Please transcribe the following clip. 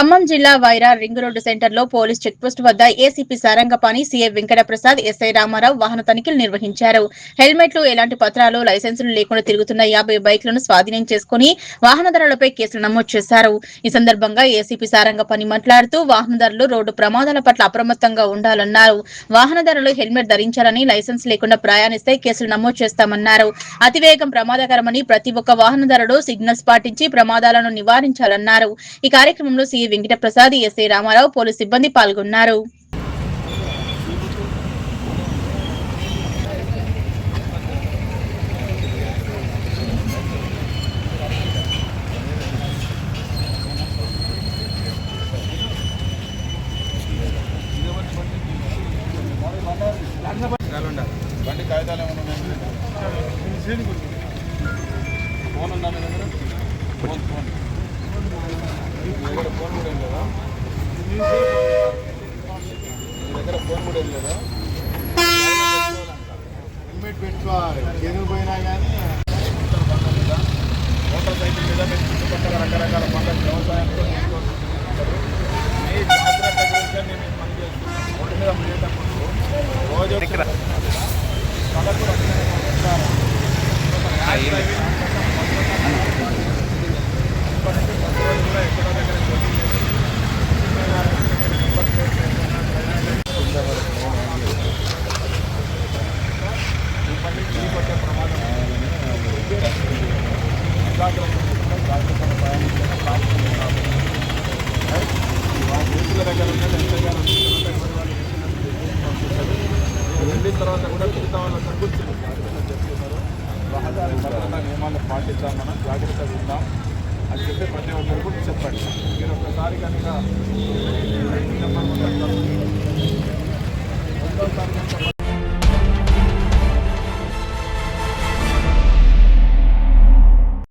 ఖమ్మం జిల్లా Wyra ring road సెంటర్లో police checkpost వద్ద ACP Sarangapani, CI Venkataprasad, SI Ramarao వాహన తనిఖీలు నిర్వహించారు. హెల్మెట్లు, ఎలాంటి పత్రాలు, లైసెన్సులు లేకుండా తిరుగుతున్న 50 బైక్లను స్వాధీనం చేసుకుని వాహనదారులపై కేసులు నమోదు చేశారు. ఈ సందర్భంగా ఏసీపీ సారంగపాణి మాట్లాడుతూ వాహనదారులు రోడ్డు ప్రమాదాల పట్ల అప్రమత్తంగా ఉండాలన్నారు. వాహనదారులు హెల్మెట్ ధరించాలని, లైసెన్స్ లేకుండా ప్రయాణిస్తే కేసులు నమోదు చేస్తామన్నారు. అతివేగం ప్రమాదకరమని ప్రతి ఒక్క వాహనదారుడు సిగ్నల్స్ పాటించి ప్రమాదాలను నివారించాలన్నారు. ఈ కార్యక్రమంలో CI Venkataprasad, SI Ramarao, police సిబ్బంది పాల్గొన్నారు. బండి కాగితాలు ఏమైనా ఫోన్ ఉందా మీ దగ్గర? ఫోన్ మీ దగ్గర ఫోన్ కూడా ఏం లేదా? మీ దగ్గర ఫోన్ కూడా ఏం లేదా? హెల్మెట్ పెట్టుకోవాలి. ఎదురు పోయినా కానీ మోటార్ సైకిల్ మీద మీరు చుట్టుపక్కల రకరకాల పనులు వ్యవసాయంతో మీ జాగ్రత్త గురించి నేను పని చేస్తున్నాను. రోడ్డు మీద పోయేటప్పుడు రోజు కళకు వెళ్ళిన తర్వాత కూడా మిగతా వాళ్ళందరూ కూర్చొని చేస్తున్నారు. రహదారి భద్రతా నియమాలు పాటిద్దాం, మనం జాగ్రత్తగా ఉందాం అని చెప్పి ప్రతి ఒక్కరు కూడా చెప్పండి. మీరు ఒక్కసారి కనుక